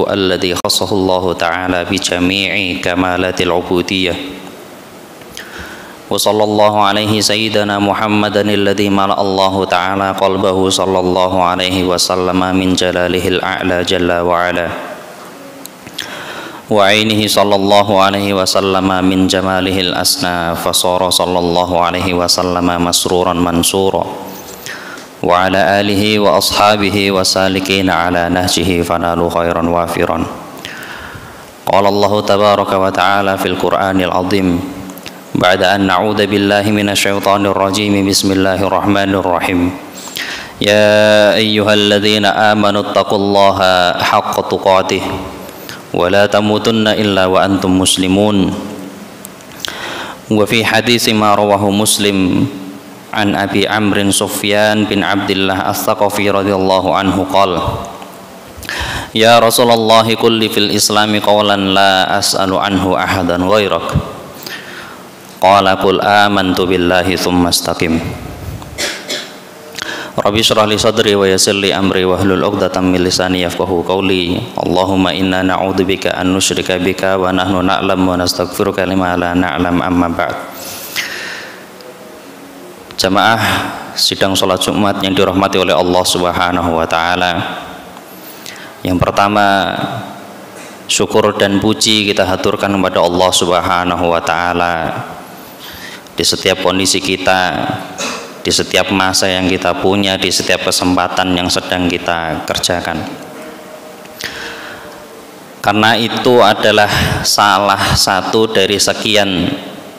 الذي خصه الله تعالى بجميع كمالات العبودية. وصلى الله عليه سيدنا محمدا الذي ملأ الله تعالى قلبه صلى الله عليه وسلم من جلاله الأعلى جل وعلا، وعينه صلى الله عليه وسلم من جماله الأسنى، فصار صلى الله عليه وسلم مسرورا منصورا، وعلى آله وأصحابه وسالكين على نهجه فنالوا خيرا وافرا. قال الله تبارك وتعالى في القرآن العظيم بعد أن نعوذ بالله من الشيطان الرجيم: بسم الله الرحمن الرحيم. يا أيها الذين آمنوا اتقوا الله حق تقاته ولا تموتن إلا وأنتم مسلمون. وفي حديث ما رواه مسلم عن أبي عمرو سفيان بن عبد الله الثقفي رضي الله عنه قال: يا رسول الله قل لي في الإسلام قولا لا أسأل عنه أحدا غيرك. قال: قل آمنت بالله ثم استقم. Rabbi shrah li sadri wa yassir li amri wahlul 'uqdatam min lisani yafqahu qawli. Allahumma inna na'udzubika an nusyrika bika wa nahnu na'lam wa nastaghfiruka lima la na'lam, amma ba'd. Jamaah sidang salat Jumat yang dirahmati oleh Allah Subhanahu wa taala. Yang pertama, syukur dan puji kita haturkan kepada Allah Subhanahu wa taala di setiap kondisi kita, di setiap masa yang kita punya, di setiap kesempatan yang sedang kita kerjakan. Karena itu adalah salah satu dari sekian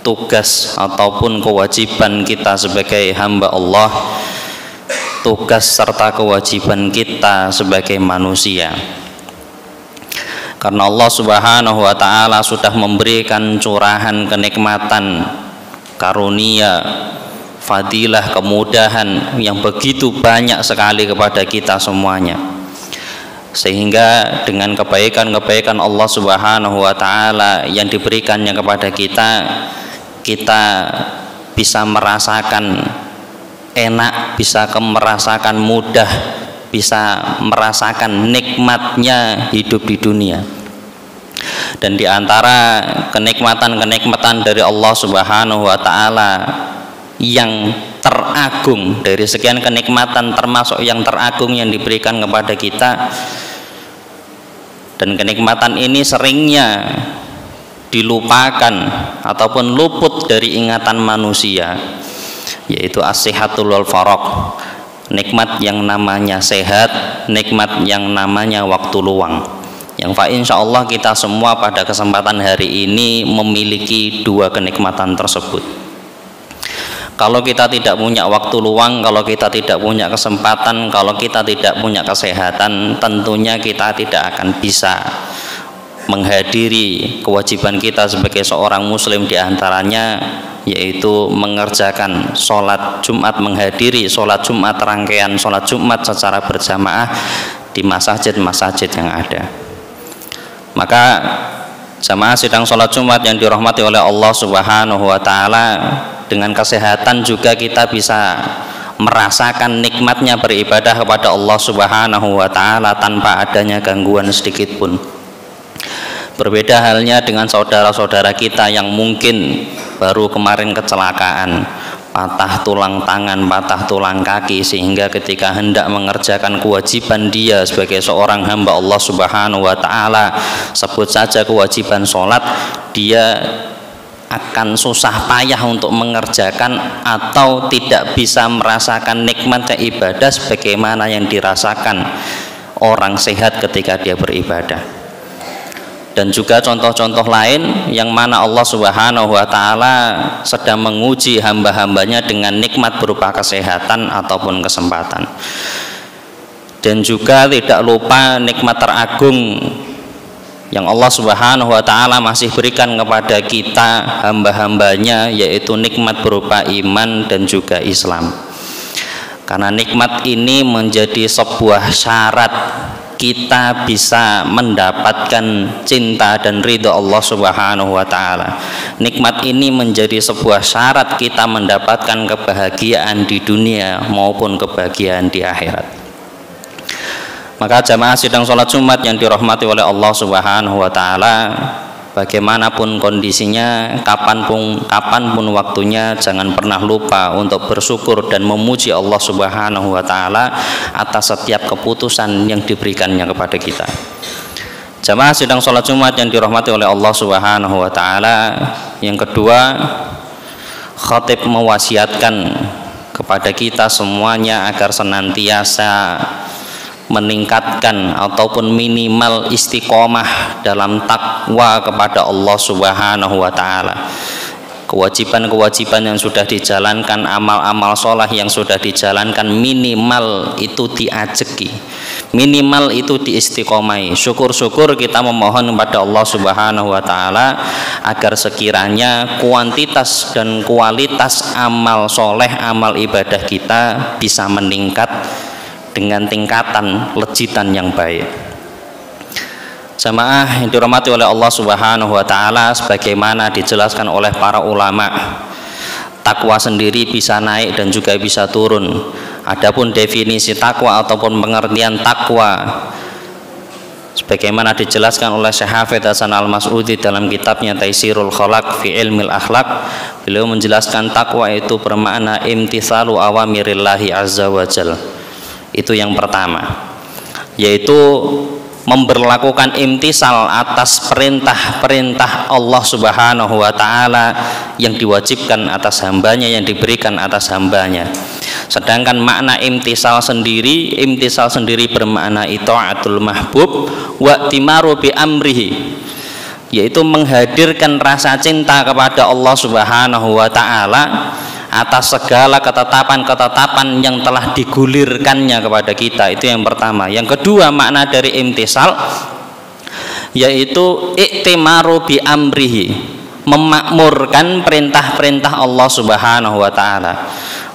tugas ataupun kewajiban kita sebagai hamba Allah, tugas serta kewajiban kita sebagai manusia. Karena Allah Subhanahu wa taala sudah memberikan curahan kenikmatan, karunia, fadilah, kemudahan yang begitu banyak sekali kepada kita semuanya, sehingga dengan kebaikan-kebaikan Allah Subhanahu wa taala yang diberikannya kepada kita, kita bisa merasakan enak, bisa merasakan mudah, bisa merasakan nikmatnya hidup di dunia. Dan di antara kenikmatan-kenikmatan dari Allah Subhanahu wa taala yang teragung, dari sekian kenikmatan termasuk yang teragung yang diberikan kepada kita, dan kenikmatan ini seringnya dilupakan ataupun luput dari ingatan manusia, yaitu as-sihatul wal faraq, nikmat yang namanya sehat, nikmat yang namanya waktu luang, yang insyaallah kita semua pada kesempatan hari ini memiliki dua kenikmatan tersebut. Kalau kita tidak punya waktu luang, kalau kita tidak punya kesempatan, kalau kita tidak punya kesehatan, tentunya kita tidak akan bisa menghadiri kewajiban kita sebagai seorang muslim, diantaranya yaitu mengerjakan sholat Jumat, menghadiri sholat Jumat, rangkaian sholat Jumat secara berjamaah di masjid-masjid yang ada. Maka jamaah sidang sholat Jumat yang dirahmati oleh Allah Subhanahu wa taala, dengan kesehatan juga kita bisa merasakan nikmatnya beribadah kepada Allah Subhanahu wa taala tanpa adanya gangguan sedikit pun. Berbeda halnya dengan saudara-saudara kita yang mungkin baru kemarin kecelakaan, patah tulang tangan, patah tulang kaki, sehingga ketika hendak mengerjakan kewajiban dia sebagai seorang hamba Allah Subhanahu wa taala, sebut saja kewajiban sholat, dia akan susah payah untuk mengerjakan atau tidak bisa merasakan nikmatnya ibadah sebagaimana yang dirasakan orang sehat ketika dia beribadah. Dan juga contoh-contoh lain yang mana Allah Subhanahu wa taala sedang menguji hamba-hambanya dengan nikmat berupa kesehatan ataupun kesempatan. Dan juga tidak lupa nikmat teragung yang Allah Subhanahu wa taala masih berikan kepada kita hamba-hambanya, yaitu nikmat berupa iman dan juga Islam. Karena nikmat ini menjadi sebuah syarat kita bisa mendapatkan cinta dan ridha Allah Subhanahu wa taala. Nikmat ini menjadi sebuah syarat kita mendapatkan kebahagiaan di dunia maupun kebahagiaan di akhirat. Maka jamaah sidang sholat Jumat yang dirahmati oleh Allah Subhanahu wa taala, bagaimanapun kondisinya, kapanpun waktunya, jangan pernah lupa untuk bersyukur dan memuji Allah Subhanahu wa taala atas setiap keputusan yang diberikannya kepada kita. Jamaah sidang sholat Jumat yang dirahmati oleh Allah Subhanahu wa taala, yang kedua, khatib mewasiatkan kepada kita semuanya agar senantiasa meningkatkan ataupun minimal istiqomah dalam takwa kepada Allah Subhanahu wa taala. Kewajiban-kewajiban yang sudah dijalankan, amal-amal sholat yang sudah dijalankan, minimal itu diajeki, minimal itu diistiqomai. Syukur-syukur kita memohon kepada Allah Subhanahu wa taala agar sekiranya kuantitas dan kualitas amal soleh, amal ibadah kita bisa meningkat dengan tingkatan lejitan yang baik. Jamaah yang dirahmati oleh Allah Subhanahu wa taala, sebagaimana dijelaskan oleh para ulama, takwa sendiri bisa naik dan juga bisa turun. Adapun definisi takwa ataupun pengertian takwa, sebagaimana dijelaskan oleh Syekh Hafidz Hasan Al-Mas'udi dalam kitabnya Taisirul Khalaq fi Ilmil Akhlaq, beliau menjelaskan takwa itu bermakna imtitsalu awamirillahi azza wa jalla. Itu yang pertama, yaitu memberlakukan imtisal atas perintah-perintah Allah Subhanahu wa taala yang diwajibkan atas hambanya, yang diberikan atas hambanya. Sedangkan makna imtisal sendiri bermakna itaatul mahbub wa timaru bi amrihi, yaitu menghadirkan rasa cinta kepada Allah Subhanahu wa taala atas segala ketetapan-ketetapan yang telah digulirkannya kepada kita. Itu yang pertama. Yang kedua, makna dari imtisal yaitu iktimaru bi amrihi, memakmurkan perintah-perintah Allah Subhanahu wa taala.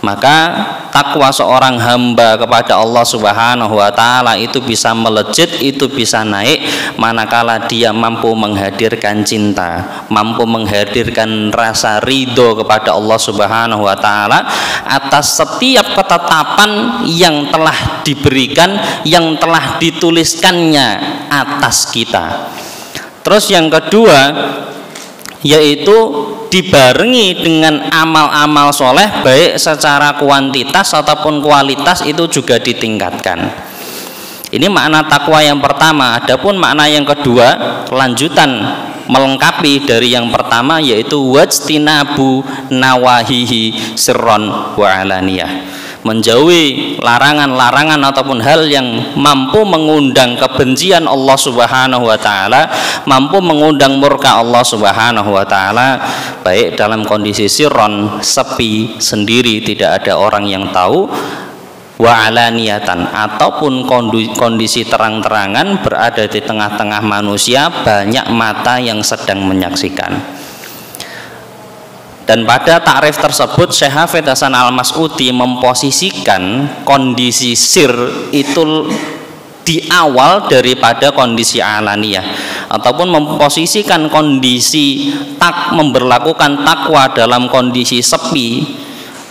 Maka takwa seorang hamba kepada Allah Subhanahu wa taala itu bisa melejit, itu bisa naik manakala dia mampu menghadirkan cinta, mampu menghadirkan rasa ridho kepada Allah Subhanahu wa taala atas setiap ketetapan yang telah diberikan, yang telah dituliskannya atas kita. Terus yang kedua, yaitu dibarengi dengan amal-amal soleh, baik secara kuantitas ataupun kualitas itu juga ditingkatkan. Ini makna takwa yang pertama. Adapun makna yang kedua, lanjutan melengkapi dari yang pertama, yaitu wajtinabu nawahihi sirron wa alaniyah, menjauhi larangan-larangan ataupun hal yang mampu mengundang kebencian Allah Subhanahu wa taala, mampu mengundang murka Allah Subhanahu wa taala, baik dalam kondisi sirron, sepi sendiri, tidak ada orang yang tahu, wa alaniyatan, ataupun kondisi terang-terangan, berada di tengah-tengah manusia, banyak mata yang sedang menyaksikan. Dan pada takrif tersebut Syekh Hafidz Hasan Al-Mas'udi memposisikan kondisi sir itu di awal daripada kondisi alaniyah, ataupun memposisikan kondisi memberlakukan takwa dalam kondisi sepi,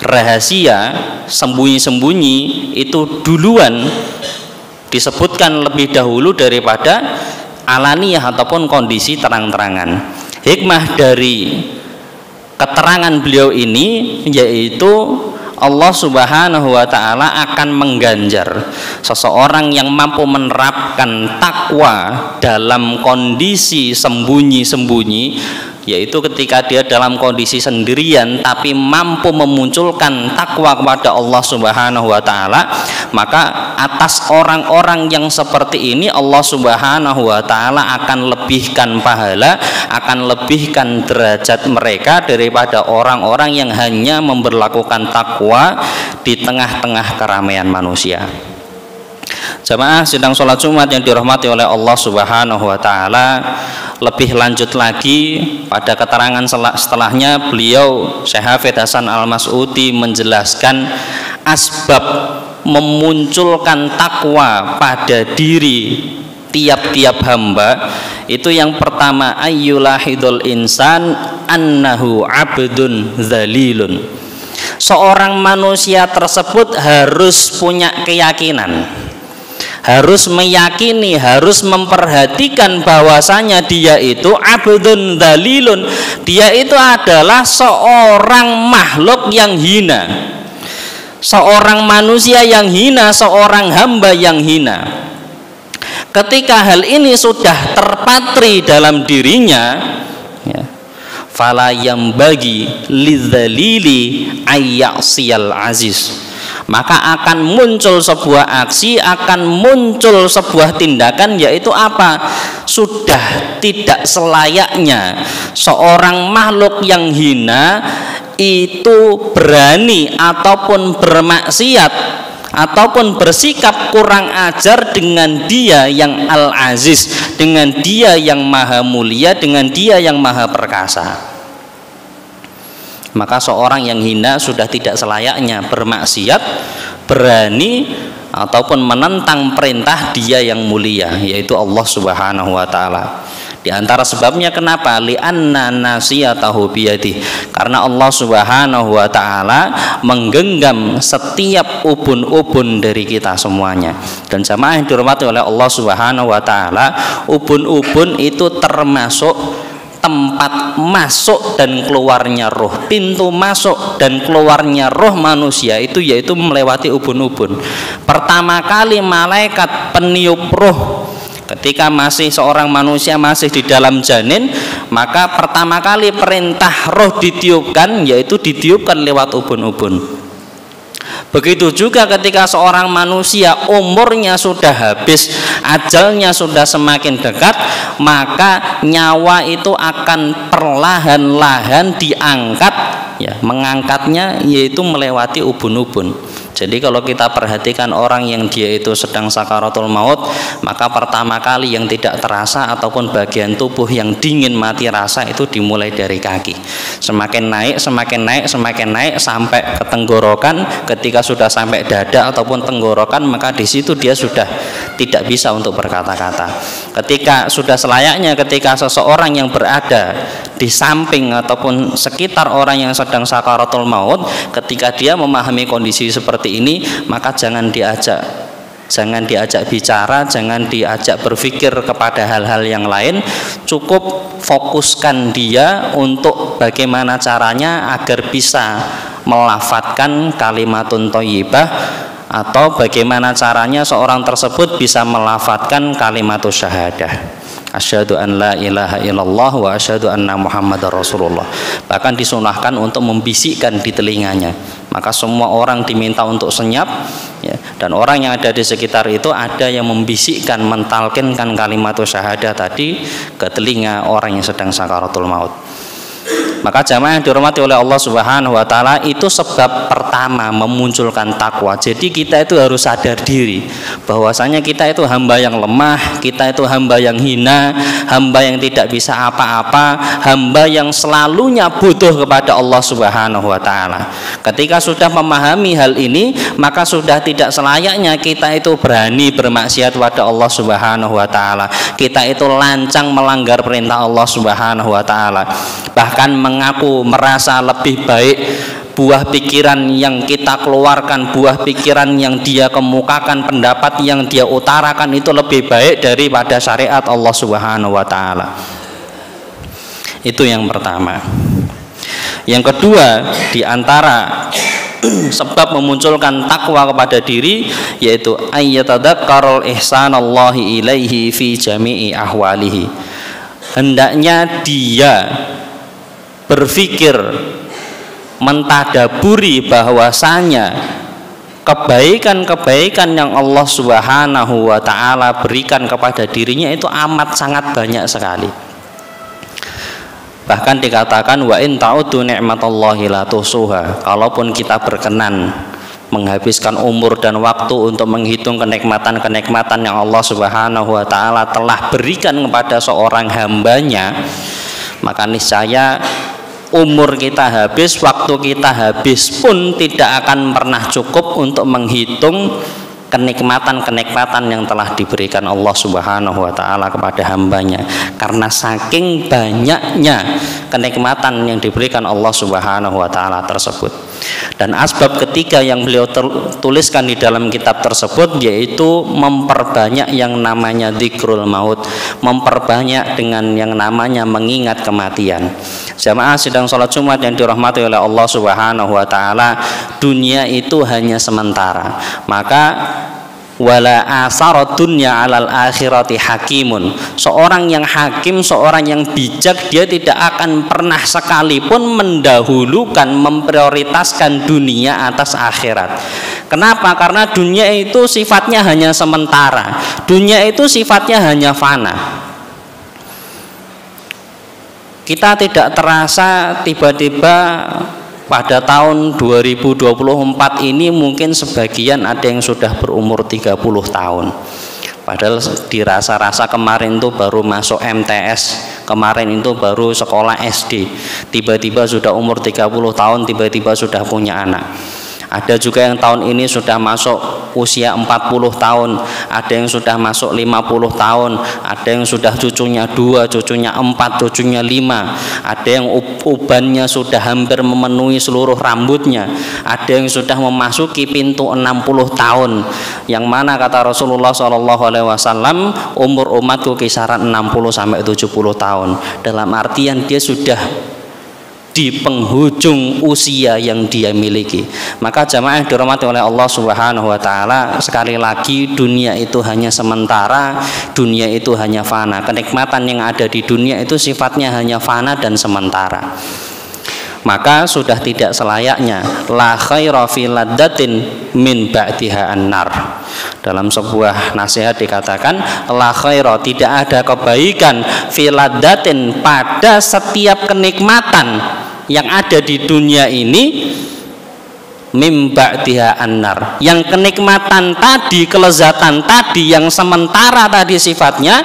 rahasia, sembunyi-sembunyi itu duluan disebutkan lebih dahulu daripada alaniyah ataupun kondisi terang-terangan. Hikmah dari keterangan beliau ini yaitu Allah Subhanahu wa taala akan mengganjar seseorang yang mampu menerapkan takwa dalam kondisi sembunyi-sembunyi, yaitu ketika dia dalam kondisi sendirian tapi mampu memunculkan takwa kepada Allah Subhanahu wa taala, maka atas orang-orang yang seperti ini Allah Subhanahu wa taala akan lebihkan pahala, akan lebihkan derajat mereka daripada orang-orang yang hanya memberlakukan takwa di tengah-tengah keramaian manusia. Jamaah sidang sholat Jumat yang dirahmati oleh Allah Subhanahu wa taala, lebih lanjut lagi pada keterangan setelahnya beliau Syekh Hafidz Hasan Al-Mas'udi menjelaskan asbab memunculkan takwa pada diri tiap-tiap hamba. Itu yang pertama, ayyulahidul insan annahu abdun zalilun. Seorang manusia tersebut harus punya keyakinan, harus meyakini, harus memperhatikan bahwasanya dia itu abdun dzalilun, dia itu adalah seorang makhluk yang hina, seorang manusia yang hina, seorang hamba yang hina. Ketika hal ini sudah terpatri dalam dirinya, ya, fala yambagi lidzalili ayyasiyal aziz, maka akan muncul sebuah aksi, akan muncul sebuah tindakan, yaitu apa? Sudah tidak selayaknya seorang makhluk yang hina itu berani ataupun bermaksiat ataupun bersikap kurang ajar dengan dia yang Al-Aziz, dengan dia yang maha mulia, dengan dia yang maha perkasa. Maka seorang yang hina sudah tidak selayaknya bermaksiat, berani ataupun menentang perintah dia yang mulia, yaitu Allah Subhanahu wa taala. Di antara sebabnya kenapa? Li'anna nasiyatahu biyadih, karena Allah Subhanahu wa taala menggenggam setiap ubun-ubun dari kita semuanya. Dan jamaah yang dirahmati oleh Allah Subhanahu wa taala, ubun-ubun itu termasuk tempat masuk dan keluarnya roh, pintu masuk dan keluarnya roh manusia itu yaitu melewati ubun-ubun. Pertama kali malaikat peniup roh ketika masih seorang manusia masih di dalam janin, maka pertama kali perintah roh ditiupkan, yaitu ditiupkan lewat ubun-ubun. Begitu juga ketika seorang manusia umurnya sudah habis, ajalnya sudah semakin dekat, maka nyawa itu akan perlahan-lahan diangkat, ya, mengangkatnya yaitu melewati ubun-ubun. Jadi kalau kita perhatikan orang yang dia itu sedang sakaratul maut, maka pertama kali yang tidak terasa ataupun bagian tubuh yang dingin mati rasa itu dimulai dari kaki. Semakin naik, semakin naik, semakin naik sampai ke tenggorokan. Ketika sudah sampai dada ataupun tenggorokan, maka di situ dia sudah tidak bisa untuk berkata-kata. Ketika sudah selayaknya ketika seseorang yang berada di samping ataupun sekitar orang yang sedang sakaratul maut, ketika dia memahami kondisi seperti ini, maka jangan diajak bicara, jangan diajak berpikir kepada hal-hal yang lain. Cukup fokuskan dia untuk bagaimana caranya agar bisa melafadzkan kalimatun thayyibah, atau bagaimana caranya seorang tersebut bisa melafadzkan kalimatus syahadah, asyhadu an la ilaha illallah wa asyhadu anna muhammadar rasulullah. Bahkan disunahkan untuk membisikkan di telinganya. Maka semua orang diminta untuk senyap, ya, dan orang yang ada di sekitar itu ada yang membisikkan, mentalkinkan kalimatus syahadah tadi ke telinga orang yang sedang sakaratul maut. Maka jamaah yang dirahmati oleh Allah Subhanahu wa taala, itu sebab pertama memunculkan takwa. Jadi kita itu harus sadar diri bahwasanya kita itu hamba yang lemah, kita itu hamba yang hina, hamba yang tidak bisa apa-apa, hamba yang selalunya butuh kepada Allah Subhanahu wa taala. Ketika sudah memahami hal ini, maka sudah tidak selayaknya kita itu berani bermaksiat kepada Allah Subhanahu wa taala. Kita itu lancang melanggar perintah Allah Subhanahu wa taala. Bahkan mengaku merasa lebih baik, buah pikiran yang kita keluarkan, buah pikiran yang dia kemukakan, pendapat yang dia utarakan itu lebih baik daripada syariat Allah Subhanahu wa taala. Itu yang pertama. Yang kedua, di antara sebab memunculkan takwa kepada diri, yaitu ayyatadzakkarul ihsanallahi ilaihi fi jami'i ahwalihi. Hendaknya dia berpikir, mentadaburi bahwasanya kebaikan-kebaikan yang Allah Subhanahu wa taala berikan kepada dirinya itu amat sangat banyak sekali. Bahkan dikatakan wa in ta'uddu ni'matallahi la tuhsuha. Kalaupun kita berkenan menghabiskan umur dan waktu untuk menghitung kenikmatan-kenikmatan yang Allah Subhanahu wa taala telah berikan kepada seorang hambanya, maka niscaya umur kita habis, waktu kita habis pun tidak akan pernah cukup untuk menghitung kenikmatan-kenikmatan yang telah diberikan Allah Subhanahu wa taala kepada hambanya. Karena saking banyaknya kenikmatan yang diberikan Allah Subhanahu wa taala tersebut. Dan asbab ketiga yang beliau tuliskan di dalam kitab tersebut yaitu memperbanyak yang namanya dzikrul maut, memperbanyak dengan yang namanya mengingat kematian. Jamaah sidang salat Jumat yang dirahmati oleh Allah Subhanahu wa taala, dunia itu hanya sementara. Maka wala asara dunya alal akhirati hakimun. Seorang yang hakim, seorang yang bijak, dia tidak akan pernah sekalipun mendahulukan, memprioritaskan dunia atas akhirat. Kenapa? Karena dunia itu sifatnya hanya sementara. Dunia itu sifatnya hanya fana. Kita tidak terasa tiba-tiba pada tahun 2024 ini mungkin sebagian ada yang sudah berumur 30 tahun. Padahal dirasa-rasa kemarin itu baru masuk MTS, kemarin itu baru sekolah SD. Tiba-tiba sudah umur 30 tahun, tiba-tiba sudah punya anak. Ada juga yang tahun ini sudah masuk usia 40 tahun, ada yang sudah masuk 50 tahun, ada yang sudah cucunya 2, cucunya 4, cucunya 5, ada yang ubannya sudah hampir memenuhi seluruh rambutnya, ada yang sudah memasuki pintu 60 tahun, yang mana kata Rasulullah SAW, umur umatku kisaran 60 sampai 70 tahun. Dalam artian dia sudah di penghujung usia yang dia miliki. Maka jamaah dirahmati oleh Allah Subhanahu wa taala, sekali lagi dunia itu hanya sementara, dunia itu hanya fana. Kenikmatan yang ada di dunia itu sifatnya hanya fana dan sementara. Maka sudah tidak selayaknya la khaira fi laddatin min ba'diha an-nar. Dalam sebuah nasihat dikatakan la khaira, tidak ada kebaikan fi laddatin, pada setiap kenikmatan yang ada di dunia ini min ba'diha an-nar, yang kenikmatan tadi, kelezatan tadi yang sementara tadi sifatnya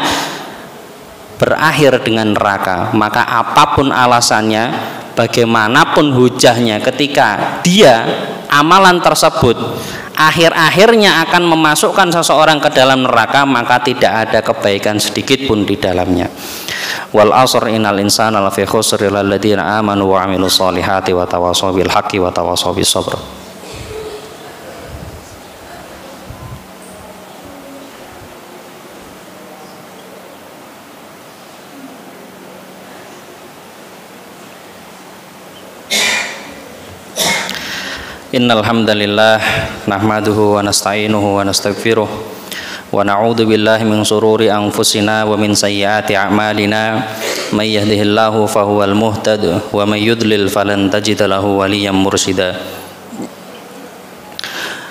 berakhir dengan neraka. Maka apapun alasannya, bagaimanapun hujahnya, ketika dia amalan tersebut akhir-akhirnya akan memasukkan seseorang ke dalam neraka, maka tidak ada kebaikan sedikit pun di dalamnya. Wal asr innal insana lafi khusr illal ladzina amanu wa amilus solihati wa tawassaw bil haqqi wa tawassaw bis sabr. Innal hamdalillah nahmaduhu wa nasta'inuhu wa nastaghfiruh wa na'udzu billahi min shururi anfusina wa min sayyiati a'malina may yahdihillahu fahuwal muhtad wa may yudlil falan tajida lahu waliyyan mursyida.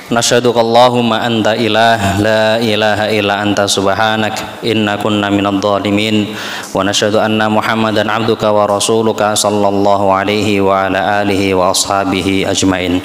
Nasyhadu Allahumma anta ilah la ilaha illa anta subhanak inna kunna minadh dhalimin wa nasyhadu anna Muhammadan abduka wa rasuluka sallallahu alaihi wa ala alihi wa ashabihi ajmain.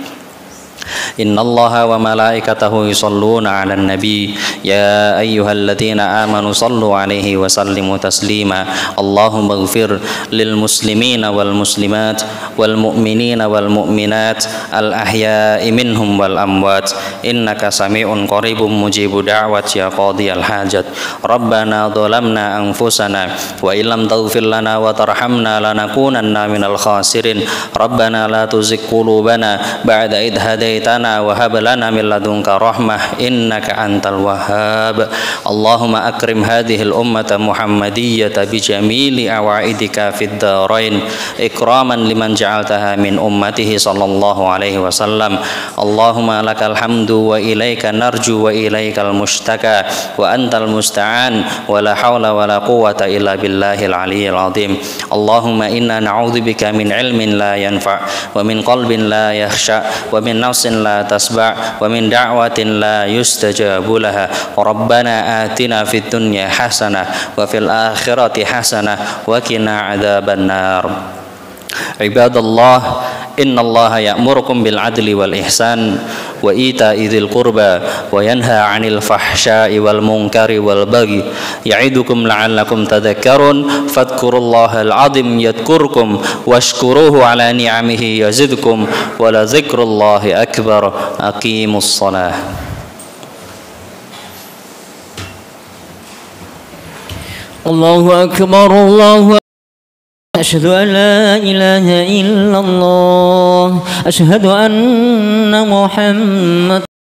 Innallaha wa malaikatahu yusholluna 'alan nabi ya ayyuhalladzina amanu shallu 'alaihi wa sallimu taslima. Allahumma ighfir lil muslimina wal muslimat wal mu'minina wal mu'minat al ahya'i minhum wal amwat innaka sami'un qaribun mujibu da'wat ya qadiyal hajat. Rabbana dhalamna anfusana wa illam taghfir lana wa tarhamna lanakunanna minal khasirin. Rabbana la tuzigh qulubana ba'da idh hadaitana wa hab lana min ladunka rahmah innaka antal wahhab. Allahumma akrim hadhihi al ummata muhammadiyyata bi jamili awaidika fid darain ikraman liman ja'altaha min ummatihi sallallahu alaihi wasallam. Allahumma lakal hamdu wa ilaika narju wa ilaikal mushtaka wa antal musta'an wa la hawla wa la quwwata illa billahil aliyyil azim. Allahumma inna na'udzubika min ilmin la yanfa' wa min qalbin la yakhsha wa min nafsin la tasba' wa min da'watin la yustajabu laha. Rabbana atina fid dunya hasanah wa fil akhirati hasanah wa qina adzaban nar. Ibadallah, innallaha ya'murukum bil adli wal ihsan wa ita'i dzil qurba wa yanha 'anil fahsya'i wal munkari wal baghi ya'idukum la'allakum tadhakkarun fadhkurullahal 'azim yadhkurkum washkuruhu 'ala ni'amihi yazidkum wa la dzikrullahi akbar. Aqimus shalah. Allahu akbar, Allahu أشهد أن لا إله إلا الله أشهد أن محمد